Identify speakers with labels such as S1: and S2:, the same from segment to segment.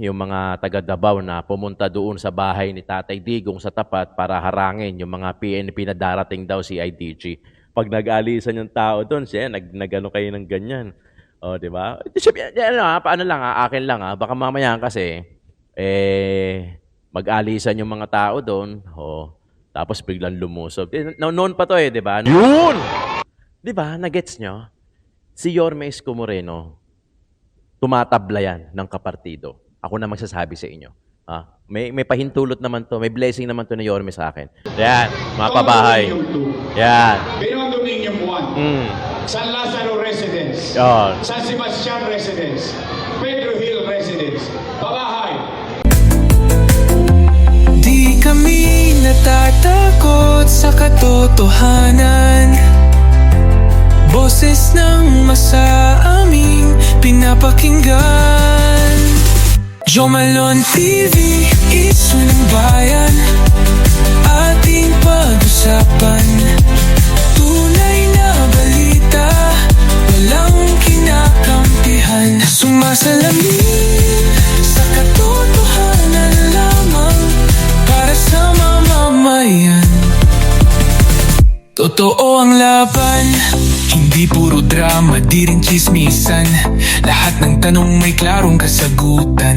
S1: yung mga taga Davao na pumunta doon sa bahay ni Tatay Digong sa tapat para harangin yung mga PNP na darating daw si IDG. Pag nag-alisan yung tao doon, siya, nag-ano kayo ng ganyan. O, di ba? Paano lang akin lang baka mamaya kasi, mag-alisan yung mga tao doon, tapos biglang lumusob. Noon pa to di ba? Yun! Di ba, nagets nyo? Si Yorme Isko Moreno, tumatablayan ng kapartido. Ako na magsasabi sa inyo. May pahintulot naman to, may blessing naman to ni Yorme sa akin. Yan, mga pabahay. Yan.
S2: Condominium 1. San Lazaro Residence.
S1: Yan.
S2: San Sebastian Residence. Pedro Hill Residence. Pabahay.
S3: Di kami natatakot sa katotohanan. Boses ng masa aming pinapakinggan. Jomalon TV, isu ng bayan. Ating pag-usapan. Tunay na balita, walang kinakampihan. Sumasalamin sa katotohanan lamang para sa mamamayan. Totoo ang laban, hindi puro drama, di rin chismisan. Lahat ng tanong may klarong kasagutan.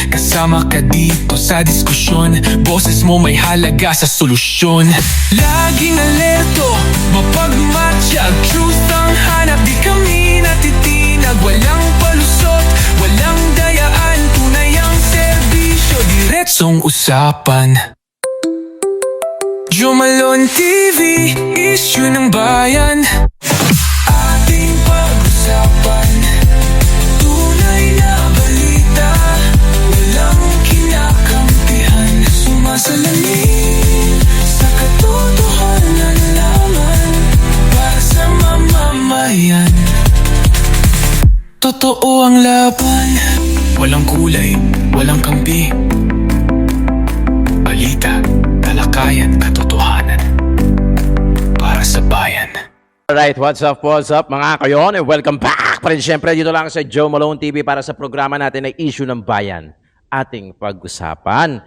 S3: Kasama ka dito sa diskusyon, boses mo may halaga sa solusyon. Laging alerto, mapagmatsyag, truth ang hanap. Di kami natitinag, walang palusot, walang dayaan. Tunay ang serbisyo, diretsong usapan. Jomalon TV, issue ng bayan. Ating pag-usapan. Tunay na balita, walang kinakampihan. Sumasalamin sa katotohanan lamang para sa mamamayan. Totoo ang laban, walang kulay, walang kampi. Balita, talakayan, katotohanan para sa bayan.
S1: Alright, what's up mga kayon? Welcome back pa rin syempre dito lang sa Joe Malone TV para sa programa natin na Issue ng Bayan. Ating pag-usapan.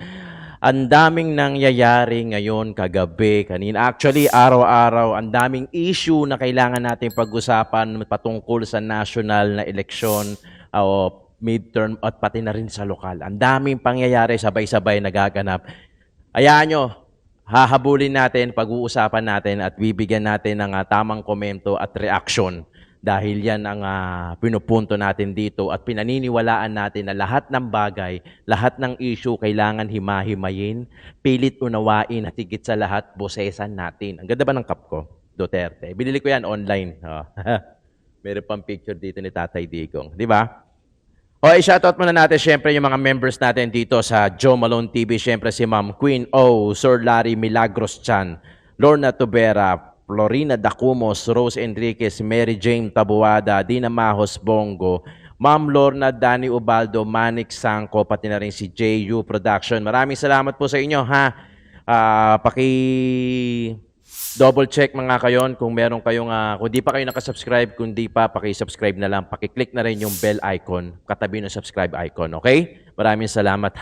S1: Ang daming nangyayari ngayon, kagabi, kanina. Actually, araw-araw, ang daming issue na kailangan natin pag-usapan patungkol sa national na eleksyon o midterm at pati na rin sa lokal. Ang daming pangyayari, sabay-sabay nagaganap. Hayaan nyo, hahabulin natin, pag-uusapan natin at bibigyan natin ng tamang komento at reaksyon dahil yan ang pinupunto natin dito at pinaniniwalaan natin na lahat ng bagay, lahat ng issue kailangan himahimayin, pilit unawain at higit sa lahat, bosesan natin. Ang ganda ba ng cup ko? Duterte. Binili ko yan online. Meron pang picture dito ni Tatay Digong. Di ba? I-shoutout muna natin syempre yung mga members natin dito sa Joe Malone TV. Syempre si Ma'am Queen O, Sir Larry Milagros Chan, Lorna Tubera, Florina Dacumos, Rose Enriquez, Mary Jane Tabuada, Dina Mahos Bongo, Ma'am Lorna Dani Ubaldo, Manik Sangko, pati na rin si JU Production. Maraming salamat po sa inyo double check mga kayon kung meron kayong, kung di pa kayo nakasubscribe, kung di pa, paki-subscribe na lang, paki-click na rin yung bell icon, katabi ng subscribe icon, okay? Maraming salamat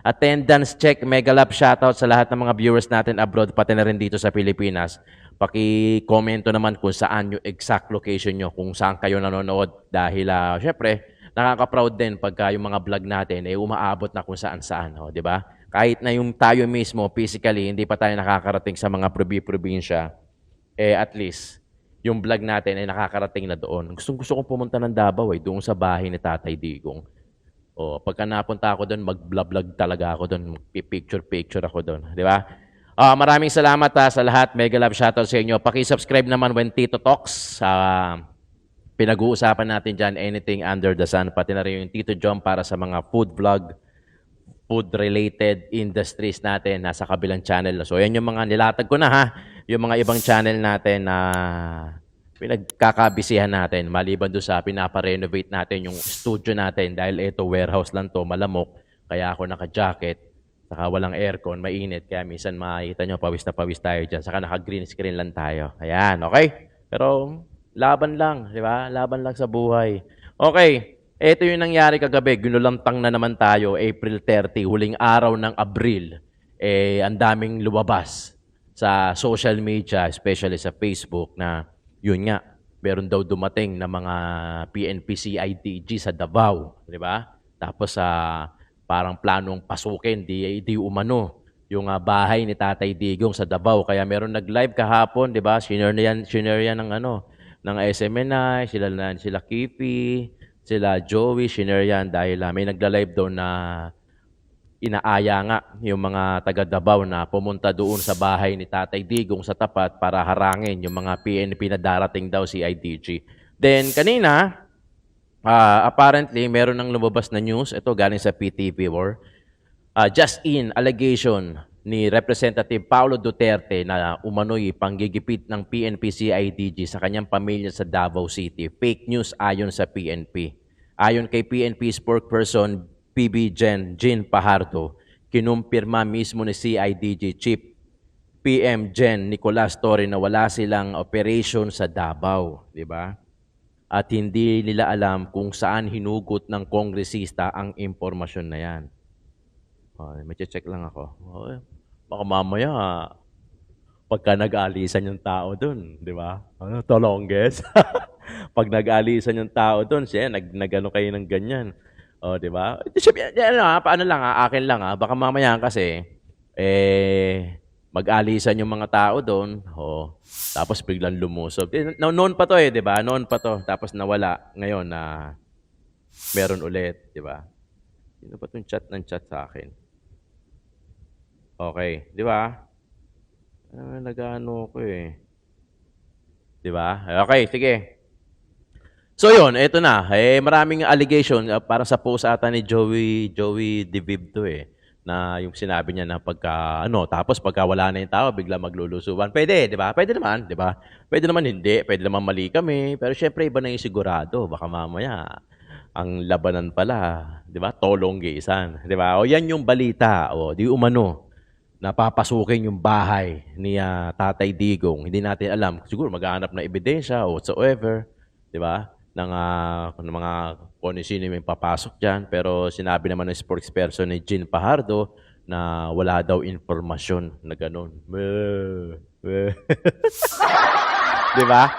S1: Attendance check, mega love shoutout sa lahat ng mga viewers natin abroad, pati na rin dito sa Pilipinas. Paki-komento naman kung saan yung exact location nyo, kung saan kayo nanonood. Dahil, syempre, nakaka-proud din pagka yung mga vlog natin umaabot na kung saan-saan, di ba? Kahit na yung tayo mismo, physically, hindi pa tayo nakakarating sa mga probinsya, at least, yung vlog natin ay nakakarating na doon. Gusto kong pumunta ng Davao doon sa bahay ni Tatay Digong. Pagka napunta ako doon, mag-vlog talaga ako doon, picture ako doon. Di ba? Maraming salamat sa lahat. Mega love shoutout sa inyo. Paki-subscribe naman when Tito Talks. Pinag-uusapan natin dyan, anything under the sun. Pati na rin yung Tito John para sa mga food vlog, food-related industries natin nasa kabilang channel. So, yan yung mga nilatag ko na yung mga ibang channel natin na pinagkakabisihan natin. Maliban doon sa pinaparenovate natin yung studio natin dahil ito warehouse lang to, malamok. Kaya ako naka-jacket, saka walang aircon, mainit. Kaya minsan makikita nyo, pawis na pawis tayo dyan. Saka naka-green screen lang tayo. Ayan, okay? Pero laban lang, di ba? Laban lang sa buhay. Okay. Ito yung nangyari kagabi, ginulantang na naman tayo, April 30, huling araw ng Abril. Ang daming lumabas sa social media, especially sa Facebook, na yun nga, meron daw dumating na mga PNP CIDG sa Davao, di ba? Tapos parang planong pasukin, di umano, yung bahay ni Tatay Digong sa Davao. Kaya meron nag-live kahapon, di ba? Shinare yan ng ng SMNI, sila Kipi, sila Joey, shinare yan dahil may nagla-live doon na inaaya nga yung mga taga Davao na pumunta doon sa bahay ni Tatay Digong sa tapat para harangin yung mga PNP na darating daw si IDG. Then kanina, apparently meron ng lumabas na news, ito galing sa PTV4, just in allegation ni Representative Paulo Duterte na umano'y panggigipit ng PNP CIDG sa kanyang pamilya sa Davao City. Fake news ayon sa PNP. Ayon kay PNP spokesperson PB Jean Pajardo, kinumpirma mismo ni CIDG Chief PM Jen Nicolas Torre na wala silang operation sa Davao, di ba? At hindi nila alam kung saan hinugot ng kongresista ang impormasyon na yan. May check lang ako. Baka mamaya, pagka nag-aalisan yung tao doon, di ba? Tolongges. Pag nag-aalisan yung tao doon, siya, nag-ano kayo ng ganyan. Di ba? Paano lang akin lang baka mamaya kasi, mag-alisan yung mga tao doon, tapos biglang lumusob. Noon pa to di ba? Noon pa to, tapos nawala. Ngayon na meron ulit, di ba? Sino ba itong chat ng chat sa akin? Okay, di ba? Nag-ano ko Di ba? Okay, sige. So yun, eto na. Maraming allegation para sa post ata ni Joey DeViv to na yung sinabi niya na tapos pagka wala na yung tao, bigla maglulusuban. Pwede, di ba? Pwede naman, di ba? Pwede naman hindi, pwede naman mali kami, pero syempre iba na yung sigurado. Baka mamaya, ang labanan pala, di ba? Tolonggesan, di ba? O yan yung balita, di umano, napapasukin yung bahay ni Tatay Digong. Hindi natin alam, siguro maghahanap na ebidensya o whatsoever, di ba? Ng mga kung sino may papasok dyan. Pero sinabi naman ng spokesperson ni Jean Pajardo na wala daw informasyon na ganun. Di ba?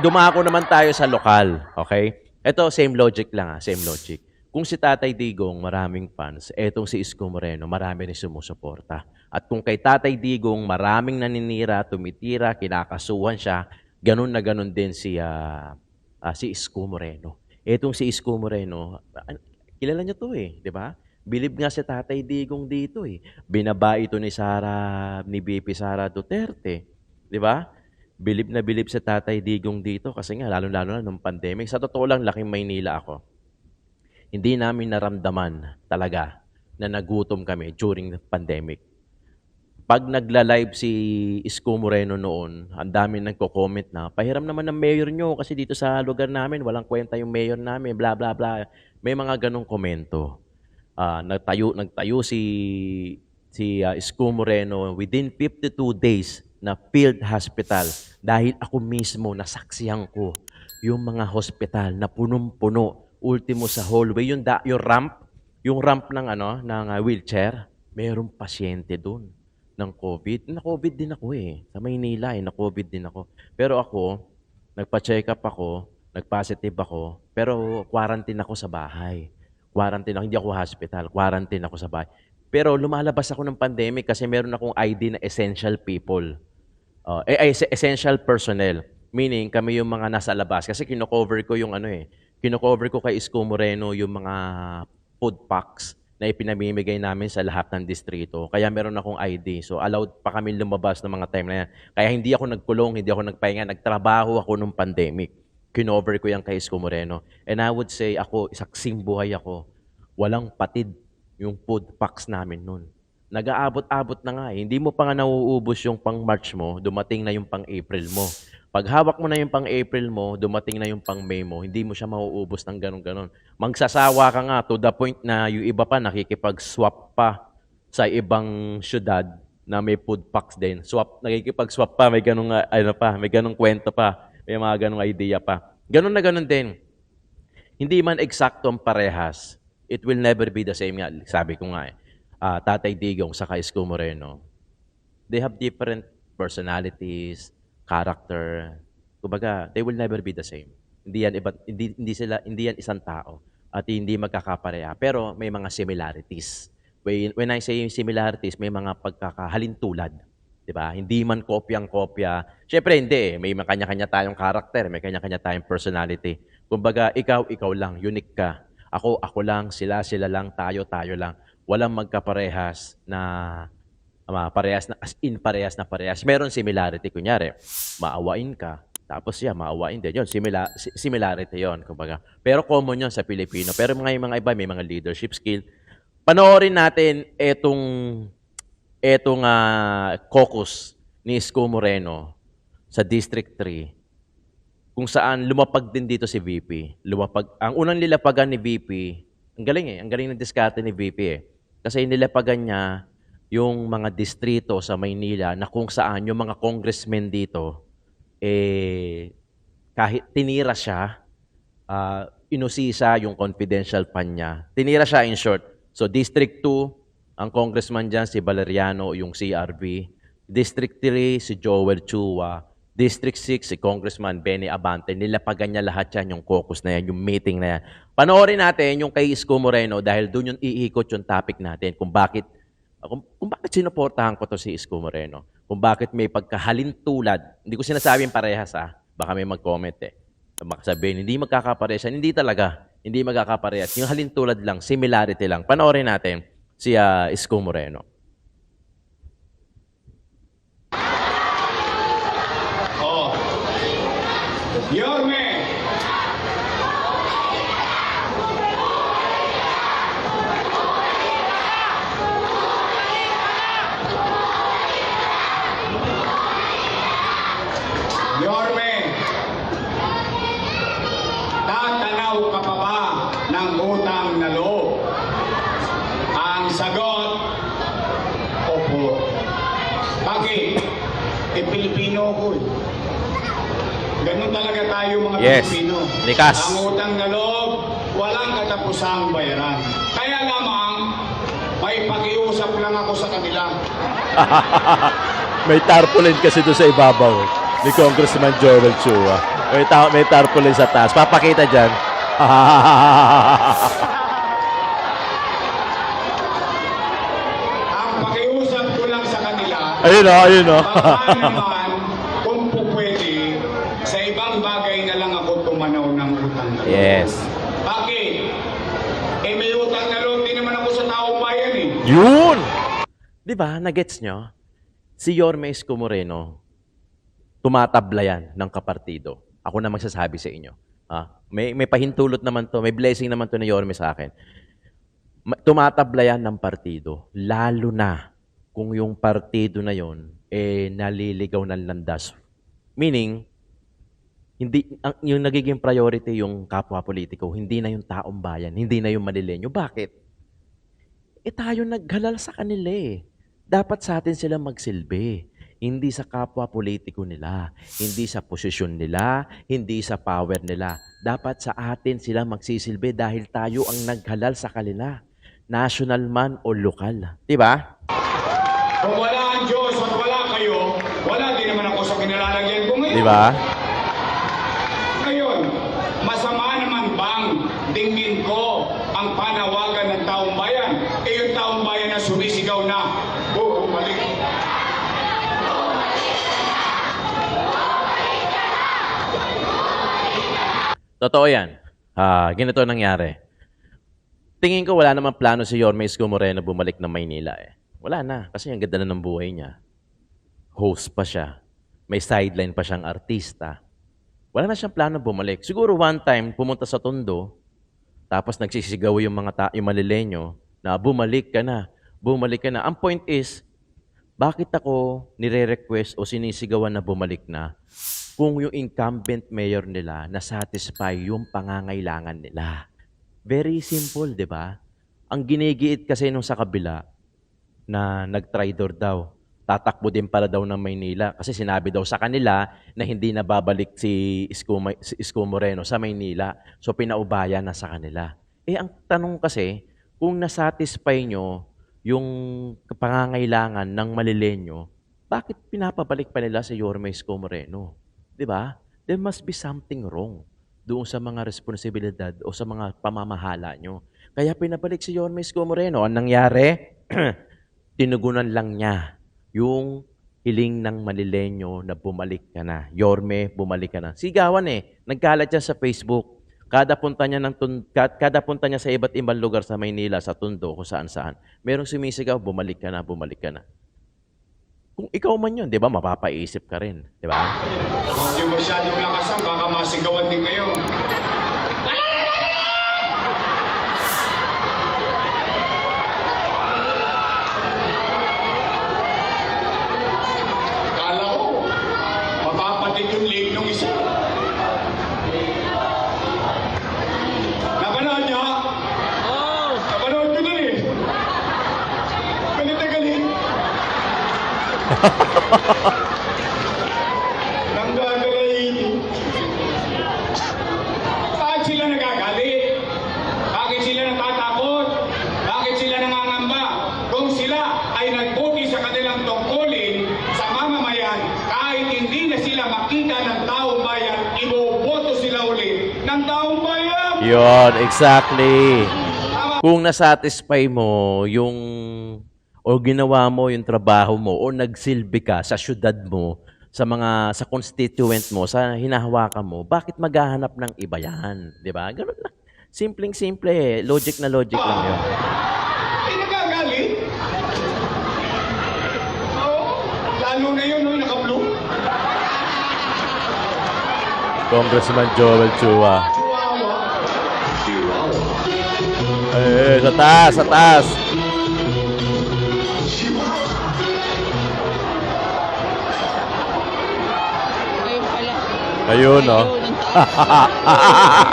S1: Dumako naman tayo sa lokal. Okay? Ito, same logic lang same logic. Kung si Tatay Digong maraming fans, etong si Isko Moreno marami rin sumusuporta. At kung kay Tatay Digong maraming naninira, tumitira, kinakasuhan siya, ganun na ganun din si Isko Moreno. Etong si Isko Moreno, kilala niyo to di ba? Bilib nga si Tatay Digong dito Binaba ito ni BP Sara Duterte, di ba? Bilib na bilib si Tatay Digong dito kasi nga lalo-lalo na nung pandemic. Sa totoo lang, laking Maynila ako. Hindi namin naramdaman talaga na nagutom kami during the pandemic. Pag nagla-live si Isko Moreno noon, ang dami nagko-comment na, pahiram naman ng mayor nyo kasi dito sa lugar namin, walang kwenta yung mayor namin, bla bla bla. May mga ganong komento. Nagtayo si Isko Moreno within 52 days na field hospital dahil ako mismo nasaksihan ko yung mga hospital na punong-puno, ultimo sa hallway, yung ramp ng wheelchair, mayroong pasyente doon ng COVID. Na-COVID din ako Sa Maynila na-COVID din ako. Pero ako, nagpa-check up ako, nag-positive ako, pero quarantine ako sa bahay. Quarantine ako, hindi ako hospital, quarantine ako sa bahay. Pero lumalabas ako ng pandemic kasi meron akong ID na essential people. Essential personnel. Meaning, kami yung mga nasa labas. Kasi kino-cover ko yung kino-cover ko kay Isko Moreno yung mga food packs na ipinamimigay namin sa lahat ng distrito. Kaya meron akong ID. So, allowed pa kami lumabas ng mga time na yan. Kaya hindi ako nagkulong, hindi ako nagpahinga. Nagtrabaho ako nung pandemic. Kinover ko yan kay Isko Moreno. And I would say, saksing buhay ako. Walang patid yung food packs namin nun. Nag-aabot-abot na nga Hindi mo pa nga nauubos yung pang March mo, dumating na yung pang April mo. Pag hawak mo na yung pang April mo, dumating na yung pang May mo, hindi mo siya mauubos ng ganun-ganun. Magsasawa ka nga to the point na yung iba pa nakikipag-swap pa sa ibang syudad na may food packs din. Nakikipag-swap pa, may ganung may ganung kwento pa, may mga ganung idea pa. Ganun na ganun din. Hindi man eksaktong parehas, it will never be the same nga. Sabi ko nga Tatay Digong sa Isko Moreno, they have different personalities, character. Kumbaga, they will never be the same. Hindi yan iba, hindi yan isang tao at hindi magkakapareha. Pero may mga similarities. When I say similarities, may mga pagkakahalintulad. 'Di ba? Hindi man kopyang-kopya. Siyempre hindi eh. May kanya-kanya tayong character, may kanya-kanya tayong personality. Kumbaga, ikaw lang, unique ka. Ako lang, sila lang, tayo lang. Walang magkaparehas na parehas na as in parehas. Meron similarity kunyari, maawain ka, tapos maawain din. Yun, similarity yun, kumbaga. Pero common yun sa Pilipino. Pero mga iba, may mga leadership skill. Panoorin natin etong caucus ni Isko Moreno sa District 3 kung saan lumapag din dito si VP. Ang unang nilapagan ni VP, ang galing ng diskarte ni VP eh. Kasi nilapagan niya yung mga distrito sa Maynila na kung saan yung mga congressmen dito, kahit tinira siya, inusisa yung confidential fund niya. Tinira siya in short. So District 2, ang congressman dyan si Valeriano, yung CRV. District 3, si Joel Chua. District 6, si Congressman Benny Abante. Nilapagan niya lahat yan, yung caucus na yan, yung meeting na yan. Panoorin natin yung kay Isko Moreno dahil doon yung iikot yung topic natin kung bakit sinuportahan ko to si Isko Moreno. Kung bakit may pagkahalintulad. Hindi ko sinasabing parehas Baka may mag-comment Baka sabihin, hindi magkakaparehas. Hindi talaga. Hindi magkakaparehas. Yung halintulad lang, similarity lang. Panoorin natin si Isko Moreno.
S2: Yorme! Yorme! Tatanaw ka pa ba ng utang na loob? Ang sagot, opo. Bakit? Pilipino ko Ganun talaga tayo mga
S1: Yes.
S2: Pilipino.
S1: Likas.
S2: Ang utang na loob, walang katapusang bayaran. Kaya lamang, may pakiusap lang ako sa kanila.
S1: May tarpaulin kasi doon sa ibabaw ni Congressman Joel Chua. May tarpaulin sa taas. Papakita dyan.
S2: Ang pakiusap ko lang sa kanila,
S1: ayun o.
S2: baka naman, kung po pwede, sa ibang bagay na lang ako tumanaw ng utang na loob.
S1: Yes.
S2: Bakit? May utang na loob din naman ako sa taong bayan
S1: Yun! Di ba? Nagets nyo? Si Yorme Isko Moreno, tumatabla yan ng kapartido. Ako na magsasabi sa inyo. May pahintulot naman to, may blessing naman to ni Yorme sa akin. Tumatabla yan ng partido. Lalo na kung yung partido na yon naliligaw ng landas. Meaning, yung nagiging priority yung kapwa politiko, hindi na yung taong bayan, hindi na yung Manileño. Bakit? Tayo naghalal sa kanila Dapat sa atin sila magsilbi. Hindi sa kapwa politiko nila, hindi sa posisyon nila, hindi sa power nila. Dapat sa atin sila magsisilbi dahil tayo ang naghalal sa kanila. National man o lokal. Diba?
S2: Kung wala ang Diyos at wala kayo, wala din naman ako sa kinalalagyan ko ngayon.
S1: Diba?
S2: Ngayon, masama naman bang dinggin ko ang panawagan ng taong bayan? Yung taong bayan na sumisigaw na, bumalik.
S1: Totoo yan. Ganito nangyari. Tingin ko wala namang plano si Yorme Isko Moreno bumalik ng Maynila Wala na. Kasi ang ganda na ng buhay niya. Host pa siya. May sideline pa siyang artista. Wala na siyang plano bumalik. Siguro one time, pumunta sa Tondo, tapos nagsisigaw yung yung Manileño na bumalik ka na. Bumalik ka na. Ang point is, bakit ako nire-request o sinisigawan na bumalik na kung yung incumbent mayor nila na-satisfy yung pangangailangan nila? Very simple, di ba? Ang ginigiit kasi nung sa kabila na nag-tridor daw. tatakbo din pala daw ng Maynila kasi sinabi daw sa kanila na hindi na babalik si Isko Moreno sa Maynila. So pinaubayan na sa kanila. Ang tanong kasi, kung nasatisfy nyo yung pangangailangan ng Malilenyo, bakit pinapabalik pa nila si Yorme Isko Moreno? 'Di ba? There must be something wrong doon sa mga responsibilidad o sa mga pamamahala nyo. Kaya pinabalik si Yorme Isko Moreno. Ang nangyari, tinugunan lang niya yung hiling ng Malilenyo na bumalik ka na. Yorme, bumalik ka na. Sigawan nagkalat yan sa Facebook. Kada punta niya sa iba't ibang lugar sa Maynila, sa Tondo, kung saan-saan, merong sumisigaw, bumalik ka na, bumalik ka na. Kung ikaw man yun, di ba, mapapaisip ka rin. Di ba?
S2: Huwag yung masyadong lakasan, baka masigawan din kayo. Kala ko, mapapatid yung leg ng isa. Napanood niyo? Oo. Napanood ko din eh. Galit na galit. Nanggagalit. Bakit sila nagagalit? Bakit sila natatakot? Bakit sila nangangamba? Kung sila ay nagbuti sa kanilang tungkulin sa mamamayan, kahit hindi na sila makita ng taong bayan, iboboto sila ulit ng taong bayan.
S1: Yun, exactly. Kung nasatisfy mo yung o ginawa mo yung trabaho mo o nagsilbi ka sa syudad mo, sa constituent mo, sa hinahawakan mo, bakit maghahanap ng iba yan? Di ba? Ganun lang. Simpleng-simple Logic na logic lang yun.
S2: Ay, nagagalit. Oo, lalo na yun, no, naka-blue.
S1: Congressman Joel Chua.
S2: Chihuahua.
S1: Sa taas, sa taas.
S4: Ayun pala.
S1: Ayun, no?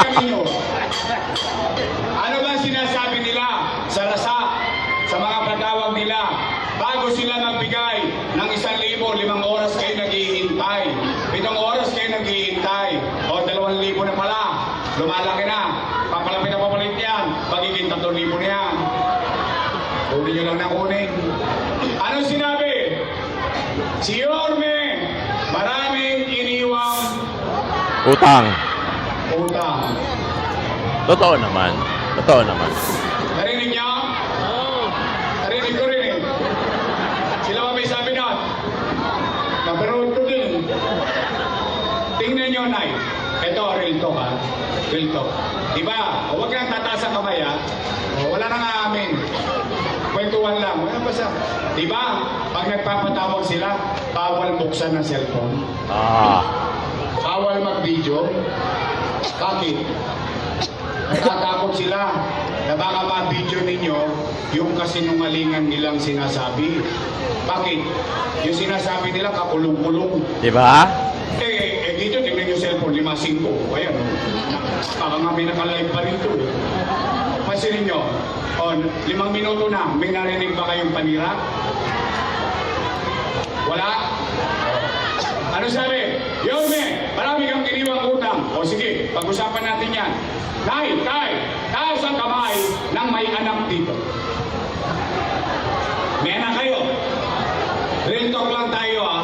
S2: Kanino? Ano ba sinasabi nila sa lasa, sa mga patawag nila? Bago sila nagbigay ng 1,000, 5 oras kayo naghihintay. 7 oras kayo naghihintay. O 2,000 na pala. Lumalaki na. Papalapit na papalit yan. Magiging 3,000 na yan. Kunin nyo lang na kunin. Ano sinabi? Si Yorme, maraming iniwang
S1: Utang.
S2: utang.
S1: Totoo naman. Totoo naman.
S2: Narinig niyo? Oo. Narinig ko rin eh. Sila ba may sabi na? Napanood ko din. Tingnan niyo, Nay. Ito, real talk ha. Real talk. Diba? Huwag kang tataas ang kamay ha. Wala nang aamin. Kwentuhan lang. Wala pa siya. Diba? Pag nagpapatawag sila, bawal buksan ng cellphone. Bawal mag-video. Bakit? Natatakot sila na baka ma-video ninyo yung kasinungalingan nilang sinasabi. Bakit? Yung sinasabi nila kakulong-kulong.
S1: Di ba?
S2: Dito tingnan yung cellphone, 5-5. Ayan. Baka nga may naka-live pa rito. Pansinin nyo. 5 minuto na. May narinig ba kayong panira? Wala? Ano sabi? Yorme, marami kang iniwang utang. O sige, pag-usapan natin yan. Tay, taas ang kamay ng may anak dito. May anak kayo. Real talk lang tayo ha.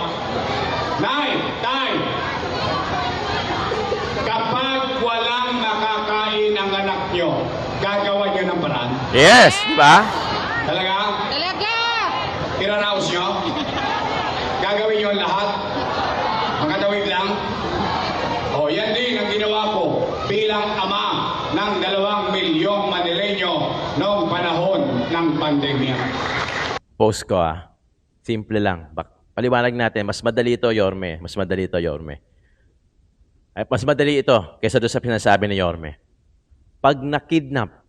S2: Tay, kapag walang nakakain ang anak nyo, gagawa nyo ng paraan.
S1: Yes, di ba?
S2: Talaga?
S4: Talaga!
S2: Iraraos nyo? Gagawin nyo ang lahat? Makatawid lang? O, yan din ang ginawa ko bilang ama ng 2 milyong Manileño noong panahon ng pandemya.
S1: Post ko Simple lang. Paliwanag natin. Mas madali ito, Yorme. Mas madali ito, Yorme. Mas madali ito kaysa doon sa sinasabi ni Yorme. Pag nakidnap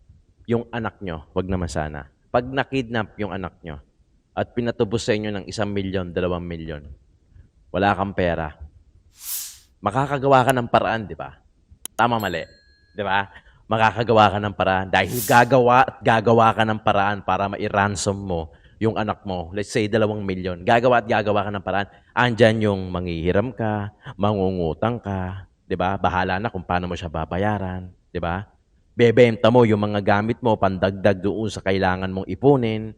S1: yung anak nyo, wag naman sana. Pag nakidnap yung anak nyo at pinatubos sa inyo ng 1 milyon, 2 milyon, wala kang pera, makakagawa ka ng paraan, di ba? Tama, mali. Di ba? Makakagawa ka ng paraan dahil gagawa ka ng paraan para ma-ransom mo yung anak mo, let's say 2 milyon, gagawa at gagawa ka ng paraan. Andyan yung manghihiram ka, mangungutang ka, 'di ba? Bahala na kung paano mo siya babayaran, 'di ba? Bebenta mo yung mga gamit mo pandagdag doon sa kailangan mong ipunin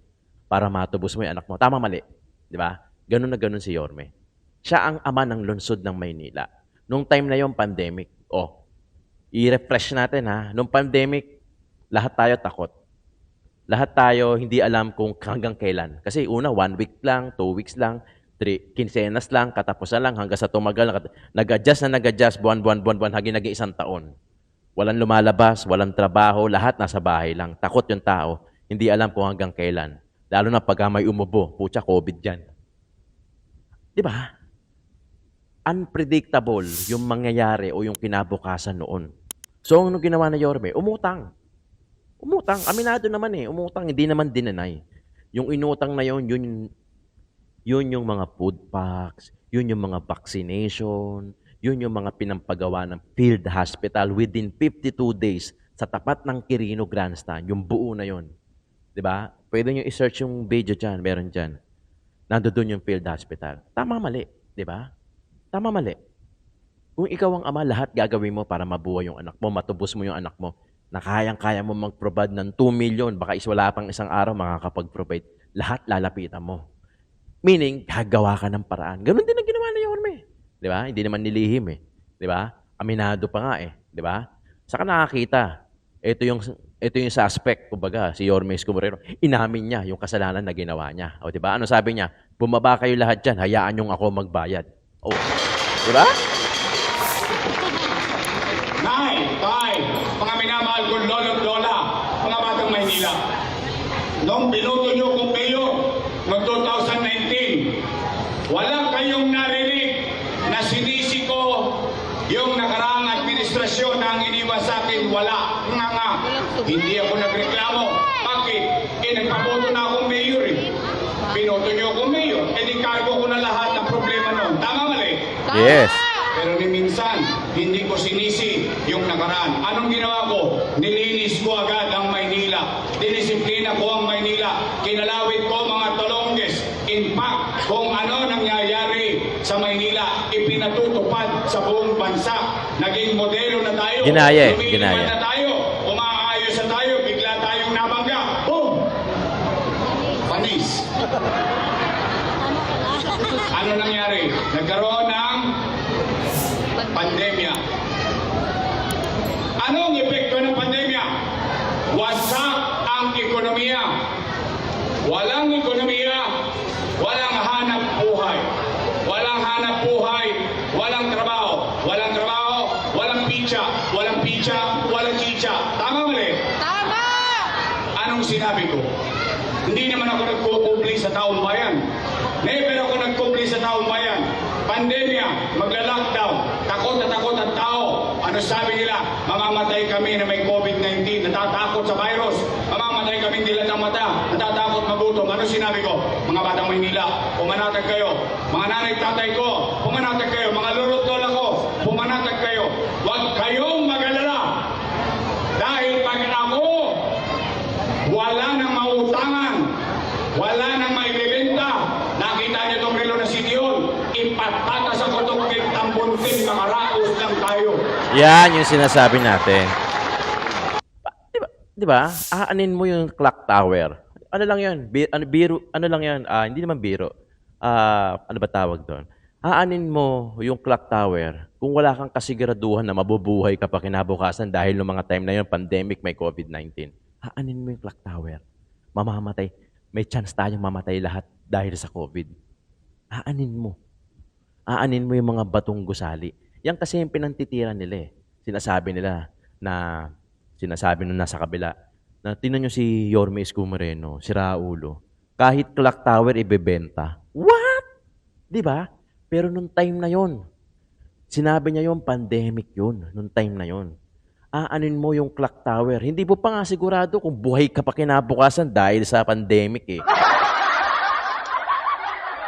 S1: para matubos mo yung anak mo. Tama mali, 'di ba? Ganun na ganun si Yorme. Siya ang ama ng lungsod ng Maynila. Nung time na yung pandemic, i-refresh natin ha. Nung pandemic, lahat tayo takot. Lahat tayo hindi alam kung hanggang kailan. Kasi una, 1 week lang, 2 weeks lang, 3 quincenas lang, katapusan lang, hanggang sa tumagal. Nag-adjust, buwan, hanggang naging 1 taon. Walang lumalabas, walang trabaho, lahat nasa bahay lang. Takot yung tao, hindi alam kung hanggang kailan. Lalo na pag may umubo, putya, COVID yan. Di ba? Unpredictable yung mangyayari o yung kinabukasan noon. So, ano ginawa na Yorme? Umutang. Aminado naman umutang, hindi naman dinanay. Yung inutang na yun yung mga food packs, yun yung mga vaccination, yun yung mga pinampagawa ng field hospital within 52 days sa tapat ng Quirino Grandstand, yung buo na yun. 'Di ba? Pwede nyo i-search yung video dyan, meron dyan. Nandoon yung field hospital. Tama mali, 'di ba? Tama mali. Kung ikaw ang ama, lahat gagawin mo para mabuhay yung anak mo, matubos mo yung anak mo, na kayang-kaya mo mag-provide ng 2 million, baka wala pang isang araw makakapag-provide, lahat lalapitan mo. Meaning, gagawa ka ng paraan. Ganun din ang ginawa ni Yorme. Di ba? Hindi naman nilihim Di ba? Aminado pa nga Di ba? Saka nakakita, ito yung suspect, kumbaga, si Yorme Escudero, inamin niya yung kasalanan na ginawa niya. O, di ba? Ano sabi niya? Bumaba kayo lahat dyan, hayaan yung ako magbayad. O, di ba?
S2: Nay, tay, mga minamahal kong lolo't lola, mga batang Maynila. Nung binuto nyo kong mayor, noong 2019, wala kayong narinig na sinisi ko yung nakaraang administrasyon na ang iniwan sa akin. Wala. Nga. Hindi ako nagreklamo. Bakit? Nagpaboto na akong mayor Binoto nyo akong mayor. Di cargo ko na lahat ng problema noon. Tama mali?
S1: Yes.
S2: Pero ni minsan, hindi ko sinisi yung nakaraan. Anong ginawa ko? Nilinis ko agad ang Maynila. Dinisiplina ko ang Maynila. Kinalawit ko mga Tolonges. In fact, kung ano nangyayari sa Maynila, ipinatutupad sa buong bansa. Naging modelo na tayo.
S1: Ginaya
S2: Lumiliwan na tayo. Umaayos na tayo. Bigla tayong nabangga. Boom! Panis. Ano nangyari? Nagkaroon ng pandemya. Anong epekto ng pandemya? Wasak ang ekonomiya. Walang ekonomiya, walang hanap buhay. Walang hanap buhay, walang trabaho. Walang trabaho, walang pizza. Walang pizza, walang chicha. Tama mali?
S4: Tama!
S2: Anong sinabi ko? Hindi naman ako nagkukumpli sa taong bayan. Never ako nagkumpli sa taong bayan. Pandemya, magla-lockdown. Takot na takot ang tao. Ano sabi nila? Mamamatay kami na may COVID-19. Natatakot sa virus. Mamamatay kami dilat ng mata. Natatakot magutom. Ano sinabi ko? Mga batang Maynila, pumanatag kayo. Mga nanay tatay ko, pumanatag kayo. Mga lolo't lola ko, pumanatag kayo. Huwag kayong mag-alala. Dahil pag ako, wala nang mautangan, wala nang maibibenta. Nakita niyo itong relo na Sidion, ipatatas ako itong tambuntin, mga raos lang tayo.
S1: Yan yung sinasabi natin. Di ba? Aanin mo yung clock tower. Ano lang yun? Ano lang yan? Hindi naman biro. Ano ba tawag doon? Aanin mo yung clock tower kung wala kang kasiguraduhan na mabubuhay ka pa kinabukasan dahil ng mga time na yun, pandemic, may COVID-19. Aanin mo yung clock tower. Mamamatay. May chance tayong mamatay lahat dahil sa COVID. Aanin mo. Aanin mo yung mga batong gusali. Yan kasi yung pinantitira nila Sinasabi nung nasa kabila, na tinan nyo si Yorme Escudero, si Raulo, kahit clock tower ibebenta. What? Di ba? Pero nung time na yon, sinabi niya yung pandemic yun, nung time na yon. Aanin mo yung clock tower. Hindi mo pa nga sigurado kung buhay ka pa kinabukasan dahil sa pandemic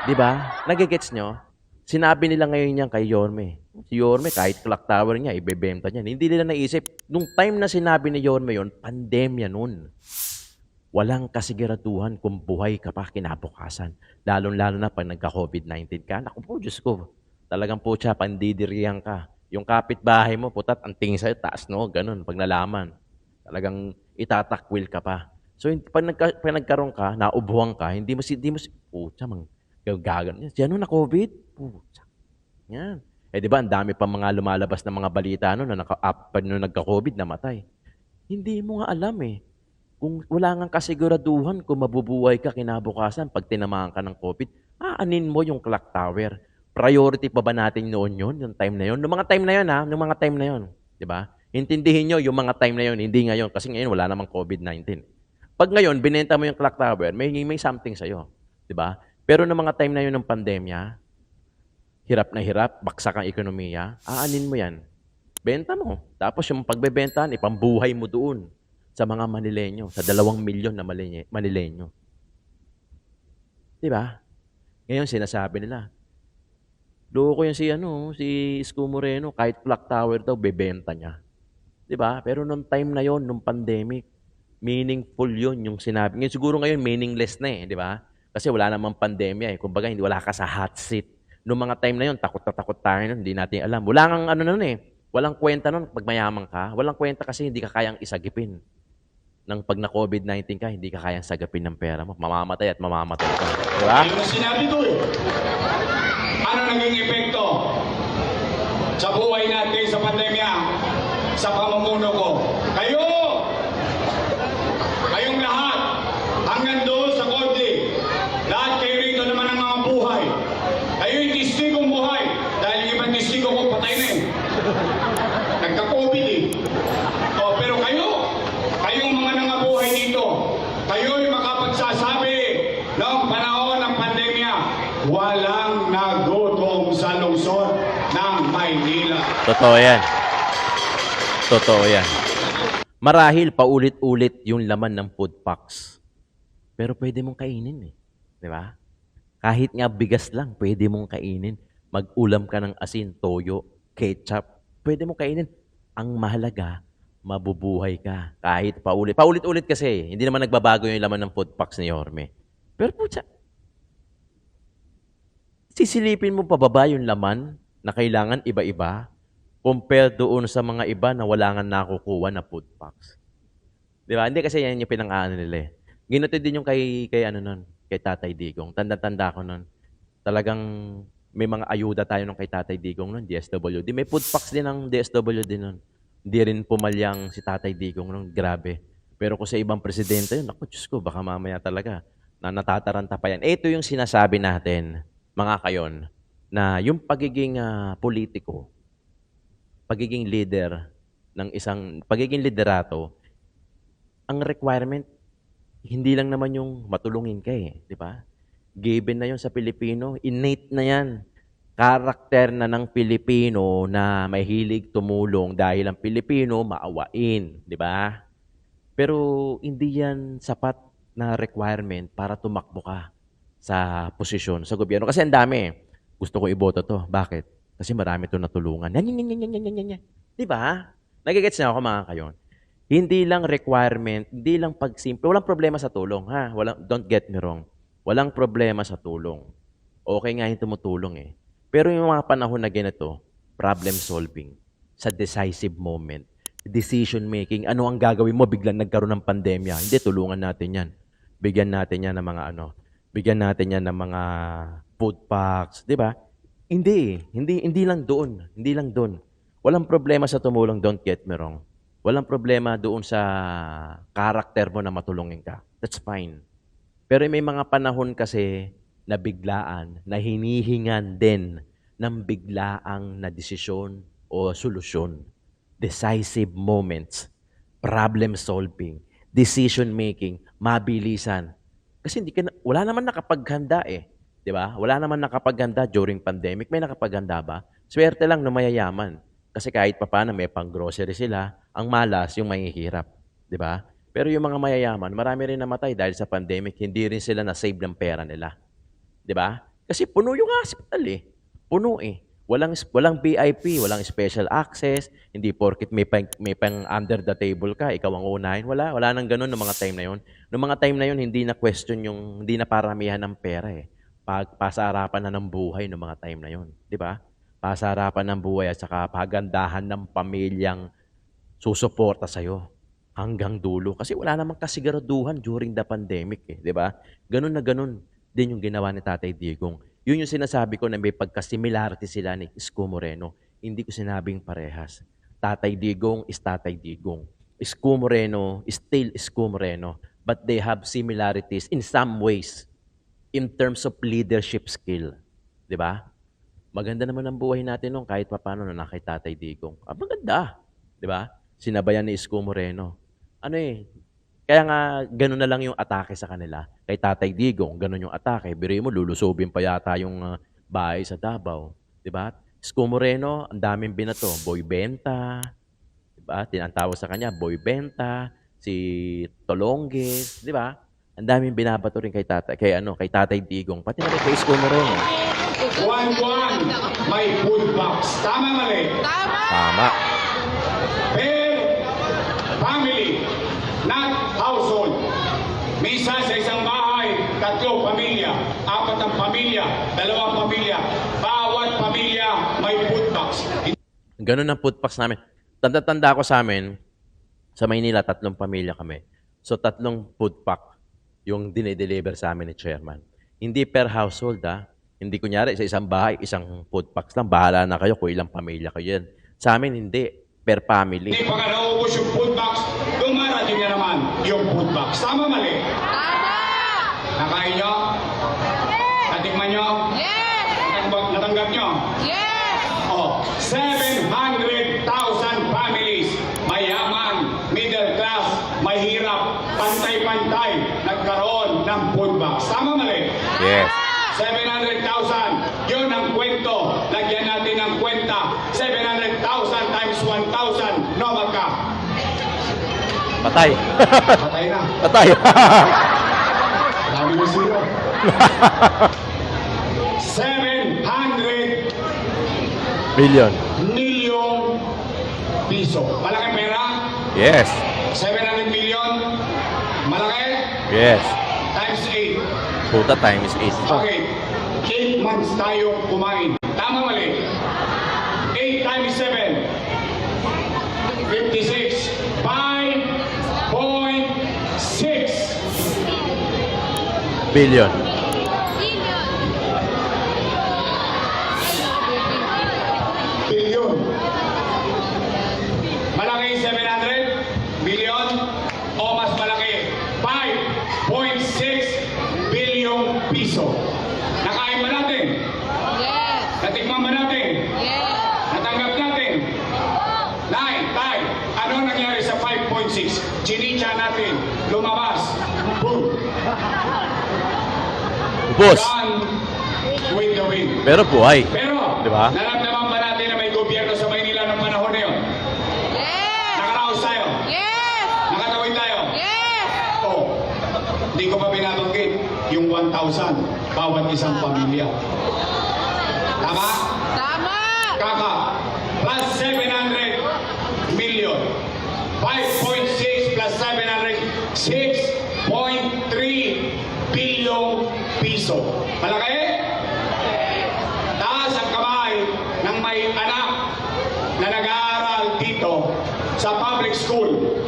S1: Di ba? Nagigets nyo? Sinabi nila ngayon yan kay Yorme. Si Yorme, kahit clock tower niya, ibebenta niya. Hindi nila naisip, nung time na sinabi ni Yorme yon, pandemya nun. Walang kasiguraduhan kung buhay ka pa kinabukasan. Lalong-lalo na pag nagka-COVID-19 ka. Naku po, Diyos ko. Talagang po siya, pandidirihan ka. Yung kapitbahay mo, putat, ang tingin sa'yo, taas no, ganun, pag nalaman. Talagang itatakwil ka pa. So, pag nagkaroon ka, naubuhan ka, hindi mo, pucha, gaganon. Yan, na COVID? Pucha. Yan. Eh, di ba, ang dami pa mga lumalabas na mga balita no, na nung nagka-COVID, namatay. Hindi mo nga alam eh. Kung wala ngang kasiguraduhan kung mabubuhay ka kinabukasan pag tinamaan ka ng COVID, aanin mo yung clock tower. Priority pa ba natin noon yun, yung time na yun? Noong mga time na yun, ha? Noong mga time na yun. Di ba? Intindihin nyo yung mga time na yun, hindi ngayon. Kasi ngayon, wala namang COVID-19. Pag ngayon, binenta mo yung clock tower, may something sa'yo. Di ba? Pero noong mga time na yun ng pandemya, hirap na hirap, baksak ang ekonomiya, aanin mo yan. Benta mo. Tapos yung pagbebentahan, ipambuhay mo doon sa mga Manileño, sa 2 milyon na Manileño. Di ba? Ngayon sinasabi nila, loko yung si Isko Moreno, kahit clock tower daw, bebenta niya. Di ba? Pero nung time na yon, nung pandemic, meaningful yun yung sinabi. Ngayon siguro ngayon, meaningless na eh, di ba? Kasi wala namang pandemya eh. Kumbaga, wala ka sa hot seat. Nung mga time na yon, takot na takot tayo nun, hindi natin alam. Wala kang nun eh. Walang kwenta nun pag mayaman ka. Walang kwenta kasi hindi ka kayang isagipin. Nang pag na COVID-19 ka, hindi ka kayang sagapin ng pera mo. Mamamatay at mamamatay ka. Di ba?
S2: Ayun ang sinabi ko eh. Ano naging epekto sa buhay natin sa pandemya, sa pamumuno ko? Kayong lahat, hanggang doon sa korte, lahat kayo rito naman ang mga buhay. Kayo yung testigong buhay. Dahil yung ibang testigo ko patay na eh. Nagka-COVID eh. Pero kayong mga nangabuhay dito, kayo'y makapagsasabi noong panahon ng pandemya, walang nagutom sa lungsod ng Maynila.
S1: Totoo yan. Totoo yan. Marahil paulit-ulit yung laman ng food packs. Pero pwede mong kainin eh. Di ba? Kahit nga bigas lang, pwede mong kainin. Mag-ulam ka ng asin, toyo, ketchup. Pwede mong kainin. Ang mahalaga, mabubuhay ka. Kahit paulit-ulit kasi. Hindi naman nagbabago yung laman ng food packs ni Yorme. Pero putya, sisilipin mo pababa yung laman na kailangan iba-iba compared doon sa mga iba na wala nga nakukuha na food packs. Di ba? Hindi kasi yan yung pinang-aano nila eh. Ginutid din yung kay Tatay Digong. Tanda-tanda ko nun. Talagang may mga ayuda tayo nung kay Tatay Digong nun, DSWD. May food packs din ng DSWD nun. Hindi rin pumalyang si Tatay Digong nun. Grabe. Pero kung sa ibang presidente yun, ako, Diyos ko, baka mamaya talaga na natataranta pa yan. Ito yung sinasabi natin, mga kayon, na yung pagiging politiko, pagiging leader ng pagiging liderato, ang requirement, hindi lang naman yung matulungin ka eh, di ba? Given na yun sa Pilipino, innate na yan. Karakter na ng Pilipino na mahilig tumulong dahil ang Pilipino maawain, di ba? Pero hindi yan sapat na requirement para tumakbo ka sa posisyon, sa gobyerno. Kasi ang dami. Gusto ko iboto to. Bakit? Kasi marami ito natulungan. Yan. Di ba? Nagigets na ako mga kayon. Hindi lang requirement, hindi lang pagsimple. Walang problema sa tulong. Ha? Don't get me wrong. Walang problema sa tulong. Okay nga yung tumutulong eh. Pero yung mga panahon na ganito, problem solving, sa decisive moment, decision making, ano ang gagawin mo biglang nagkaroon ng pandemya? Hindi, tulungan natin yan. Bigyan natin yan ng mga bigyan natin yan ng mga food packs, di ba? Hindi lang doon. Walang problema sa tumulong, don't get me wrong. Walang problema doon sa karakter mo na matulungin ka. That's fine. Pero may mga panahon kasi na biglaan, na hinihingan din ng biglaang na desisyon o solusyon. Decisive moments, problem solving, decision making, mabilisan. Kasi wala naman nakapaghanda eh. Di ba? Wala naman nakapaghanda during pandemic. May nakapaghanda ba? Swerte lang na mayayaman. Kasi kahit papaano may pang-grocery sila, ang malas yung mahihirap. Di ba? Pero yung mga mayayaman, marami rin namatay dahil sa pandemic, hindi rin sila na-save ng pera nila. Di ba? Kasi puno yung hospital eh. Puno eh. Walang VIP, walang special access, hindi porket may pang under the table ka, ikaw ang unahin. Wala nang gano'n ng mga time na 'yon. Noong mga time na 'yon, hindi na question yung hindi na paramihan ng pera eh. Pasarapan na ng buhay ng mga time na 'yon, 'di ba? Pasarapan ng buhay at saka pagandahan ng pamilyang susuporta sa'yo hanggang dulo. Kasi wala namang kasiguraduhan during the pandemic eh, di ba? Ganun na ganun din yung ginawa ni Tatay Digong. Yun yung sinasabi ko na may pagka-similarity sila ni Isko Moreno. Hindi ko sinabing parehas. Tatay Digong is Tatay Digong. Isko Moreno is still Isko Moreno. But they have similarities in some ways in terms of leadership skill. Di ba? Maganda naman ang buhay natin nung kahit paano na kay Tatay Digong. Maganda. Di ba? Sinabayan ni Isko Moreno. Kaya nga, gano'n na lang yung atake sa kanila. Kay Tatay Digong, gano'n yung atake. Biruin mo, lulusubin pa yata yung bahay sa Davao. Diba? Isko Moreno, ang daming binato. Boy Benta. Diba? Tinatawag sa kanya, Boy Benta. Si Tolonges. Diba? Ang daming binabato rin kay Tatay Digong. Pati na rin kay Isko Moreno.
S2: Buwan-buwan, may food box. Tama mali?
S1: Tama.
S2: Per family, not household. Minsan sa isang bahay, 3 pamilya, 4 ang pamilya, 2 pamilya. Bawat pamilya may food box.
S1: Ganun ang food packs namin. Tanda-tanda ko sa amin, sa Maynila, 3 pamilya kami. So, 3 food pack yung dinideliver sa amin ni Chairman. Hindi per household, Hindi kunyari, sa isang bahay, isang food packs lang. Bahala na kayo kung ilang pamilya kayo yan. Sa amin, hindi. Per family.
S2: Hindi pa ka naubos yung food box, dumarating na naman yung food box. Tama mali? Nakain nyo? Natikman nyo? Natanggap nyo? Oh, 700,000 families, mayaman, middle class, mahirap, pantay-pantay, nagkaroon ng food box. Tama mali?
S1: Yes.
S2: 700,000, yun ang kwento. Lagyan natin ng kwenta. 700,000 times 1,000, no magka?
S1: Patay.
S2: Patay na.
S1: Patay.
S2: Dami mo zero. 700
S1: Billion.
S2: million piso. Malaki pera?
S1: Yes.
S2: 700 million? Malaki?
S1: Yes.
S2: Times 8.
S1: Puta time is 8.
S2: Okay. 8 months tayo kumain. Tama mali? 8 times 7. 56. 5.6
S1: Billion.
S2: billion. Malaki 700 billion o mas malaki 5.6 billion piso. Nakain ba natin? Natikman ba natin? Natanggap natin? Nay, tay, ano nangyari sa 5.6? Chinitsa natin, lumabas. Boom!
S1: Ubos.
S2: Gone with the wind.
S1: Pero buhay.
S2: Pero,
S1: Diba?
S2: naramdaman ba natin na may gobyerno sa Maynila ng panahon na yun? Nakaraos tayo? Nakatawid tayo? Oo. Hindi ko pa binabanggit yung 1,000 bawat isang pamilya. Tama? Kaka, plus 700 million. 5.6 plus 700, 6.3 billion piso. Malaki? Taas ang kamay ng may anak na nag-aaral dito sa public school.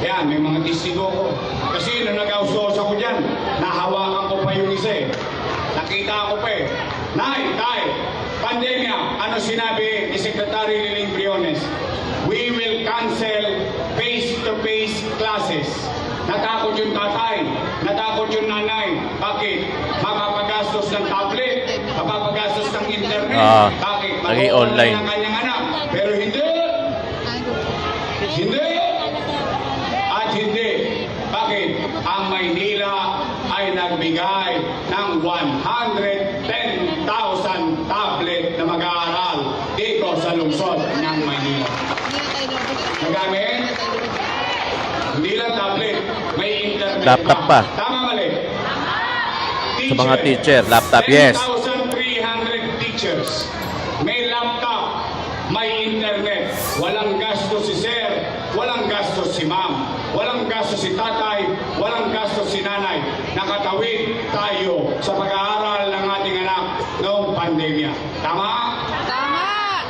S2: Yan, may mga testigo ko. Kasi nung nag-austos ako dyan, nahawakan ko pa yung isa eh. Nakita ko pa eh. Nay, tay, pandemya, ano sinabi ni Secretary Liling Briones? We will cancel face-to-face classes. Natakot yung tatay, natakot yung nanay. Bakit? Mapapagastos ng tablet, mapapagastos ng internet. Bakit?
S1: Naging
S2: Mag-o-online
S1: online.
S2: ng kanyang anak. Pero hindi. Hindi. At hindi. Bakit? Ang Maynila ay nagbigay ng 110,000 tablet na mag-aaral dito sa lungsod ng Maynila. Nagamit? Hindi lang tablet, may internet
S1: Laptop pa.
S2: Tama mali?
S1: Sa mga teacher, laptop, yes.
S2: 10,300 teachers nag-save tayo sa pag-aaral ng ating anak noong pandemya. Tama?
S4: Tama!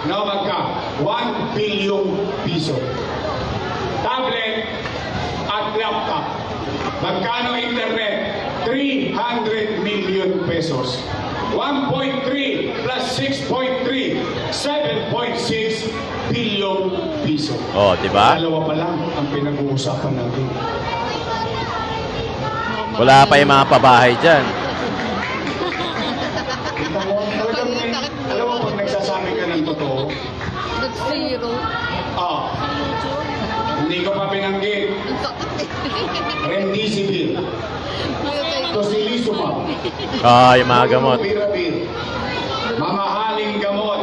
S2: No, magka 1 billion piso. Tablet at laptop. Magkano internet? 300 million pesos. 1.3 plus 6.3, 7.6 billion piso.
S1: Oh, di ba?
S2: Dalawa pa lang ang pinag-uusapan natin.
S1: Wala pa yung mga pabahay dyan.
S2: Kita mo, talagang alam mo pag nagsasabi ka ng totoo,
S4: That's zero.
S2: hindi ko pa binanggit.
S4: Ang sakit.
S2: Remdesivir, tocilizumab,
S1: Ah, yung mga gamot.
S2: Molnupiravir, mamahaling gamot.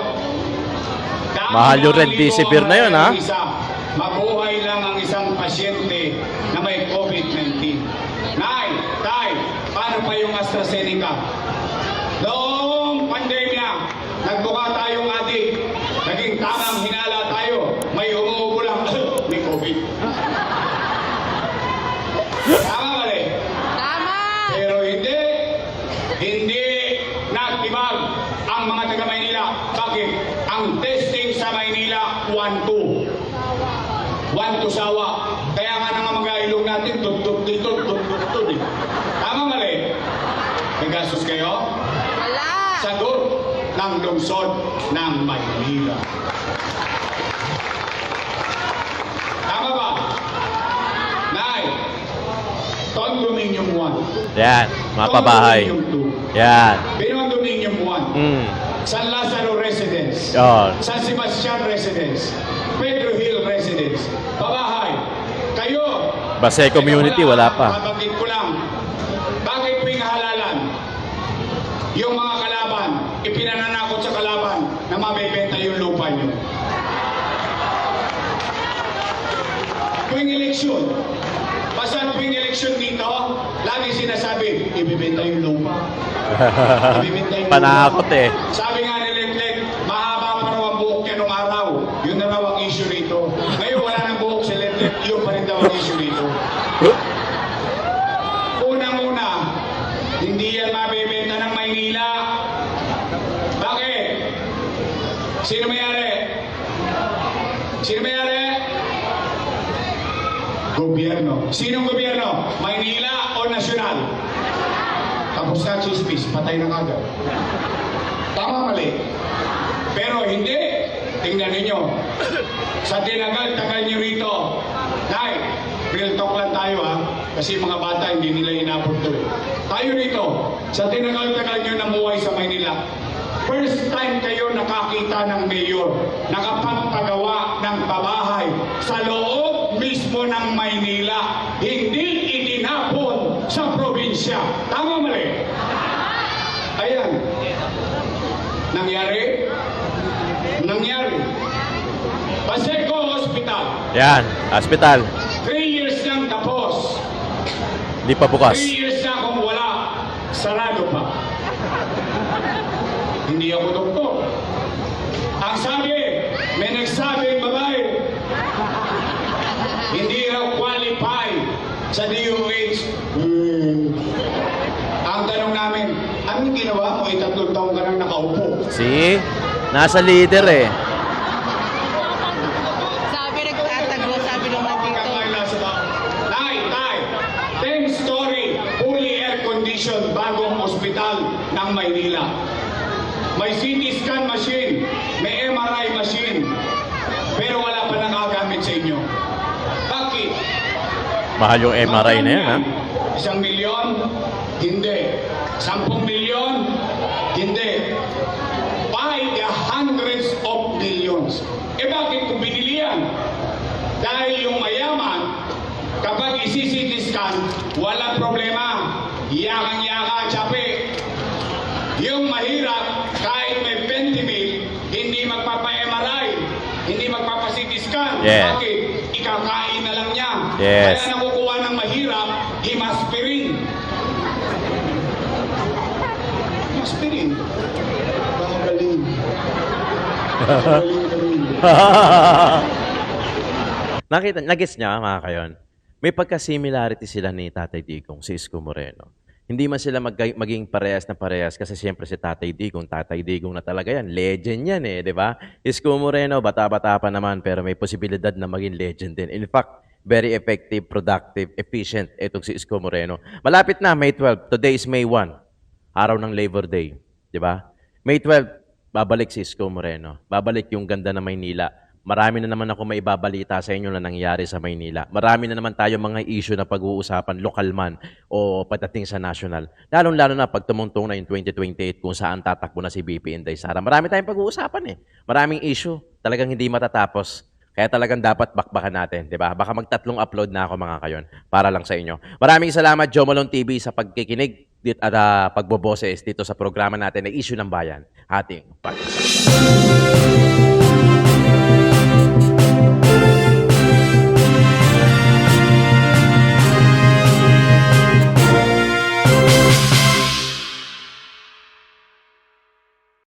S1: Mahal yung Remdesivir na yun, ha?
S2: Mabuhay lang ang isang pasyente na may COVID-19. Nay, tay, paano pa yung AstraZeneca? Noong pandemya, nagbuka tayong adik, naging tamang hinala tayo, may umuubo lang, may COVID. Tama mali?
S4: Tama!
S2: Pero hindi nagtibag ang mga taga Maynila. Bakit? Ang testing sa Maynila, 1-2. 1-2 sawa. Kaya nga nga mga ilong natin, tut-tut dito, tut-tut eh. Tama mali? May gastos kayo?
S4: Wala!
S2: Sagot ng lungsod ng Maynila. Tama ba? Nay, Condominium 1.
S1: Yan, mga pabahay.
S2: Condominium 2.
S1: Yan.
S2: Condominium 1.
S1: Mm.
S2: San Lazaro Residence.
S1: Yan.
S2: San Sebastian Residence. Pedro Hill Residence. Pabahay. Kayo.
S1: Basta community, wala pa.
S2: Babagit ko lang. Bakit tuwing halalan? Yung mga kalaban, ipinananakot sa kalaban na mabebenta yung lupa nyo. Tuwing eleksyon, basta tuwing eleksyon dito, lagi sinasabi, ibibenta yung lupa. Ibibenta yung lupa.
S1: Panakot eh.
S2: Sabi nga ni Letlet, mahaba pa raw ang buhok niya nung araw. Yun na raw ang issue rito. Ngayon wala nang buhok si Letlet, yun pa rin daw ang issue rito. Unang-una, hindi yan mabibenta ng Maynila. Bakit? Sino mayari? Sino mayari? Gobyerno. Sinong gobyerno? Maynila o nasyonal? Tapos na chismis, patay na kagad. Tama mali. Pero hindi. Tingnan ninyo. Sa tinagal-tagal nyo rito. Nay, real talk lang tayo ha. Kasi mga bata hindi nila inabot to eh. Tayo rito. Sa tinagal-tagal nyo namuhay sa Maynila. First time kayo nakakita ng mayor, nakapagpagawa ng pabahay sa loob mismo ng Maynila, hindi itinapon sa probinsya. Tama mali? Ayan. Nangyari? Nangyari. Paseco Hospital.
S1: Yan, hospital.
S2: 3 years nang tapos.
S1: Hindi pa
S2: 3
S1: bukas.
S2: years na kung wala. Sarado pa. Hindi ako doktor. Ang sabi, may nagsabing babae, hindi raw qualify sa DOH. Ang tanong namin, anong ginawa mo? 3 taon ka nang nakaupo.
S1: See? Nasa leader eh.
S4: Sabi nagtatago, sabi naman dito.
S2: Nay, tay, 10 story, fully air conditioned bagong ospital ng Maynila. May CT scan machine, may MRI machine, pero wala pa nakagamit sa inyo. Bakit?
S1: Mahal yung MRI na yan, ha?
S2: 1 milyon? Hindi. 10 milyon? Hindi. By the hundreds of millions. Eh bakit kung binili yan? Dahil yung mayaman, kapag isi-CT scan, walang problema. Yakang-yaka, tsapi. Yung mahirap, kahit may 20 mil, hindi magpapa-MRI, hindi magpapa-CT scan.
S1: Yeah.
S2: Bakit? Ikakain na lang niya.
S1: Yes.
S2: Kaya nakukuha ng mahirap, himaspirin. Himaspirin. Galing. Galing.
S1: Nagets niya, mga kayon, may pagka-similarity sila ni Tatay Digong, si Isko Moreno. Hindi man sila maging parehas na parehas kasi siyempre si Tatay Digong na talaga yan. Legend yan eh, di ba? Isko Moreno, bata-bata pa naman pero may posibilidad na maging legend din. In fact, very effective, productive, efficient itong si Isko Moreno. Malapit na, May 12. Today is May 1, araw ng Labor Day. Di ba? May 12, babalik si Isko Moreno. Babalik yung ganda ng Maynila. Marami na naman ako maibabalita sa inyo na nangyari sa Maynila. Marami na naman tayo mga issue na pag-uusapan, lokal man o pagdating sa national. Lalong-lalo na pag tumungtong na yung 2028 kung saan tatakbo na si BP Inday Sara. Marami tayong pag-uusapan eh. Maraming issue. Talagang hindi matatapos. Kaya talagang dapat bakbakan natin, di ba? Baka magtatlong upload na ako mga kayon para lang sa inyo. Maraming salamat, Joe Malone TV, sa pagkikinig at pagboboses dito sa programa natin na Issue ng Bayan. Ating pag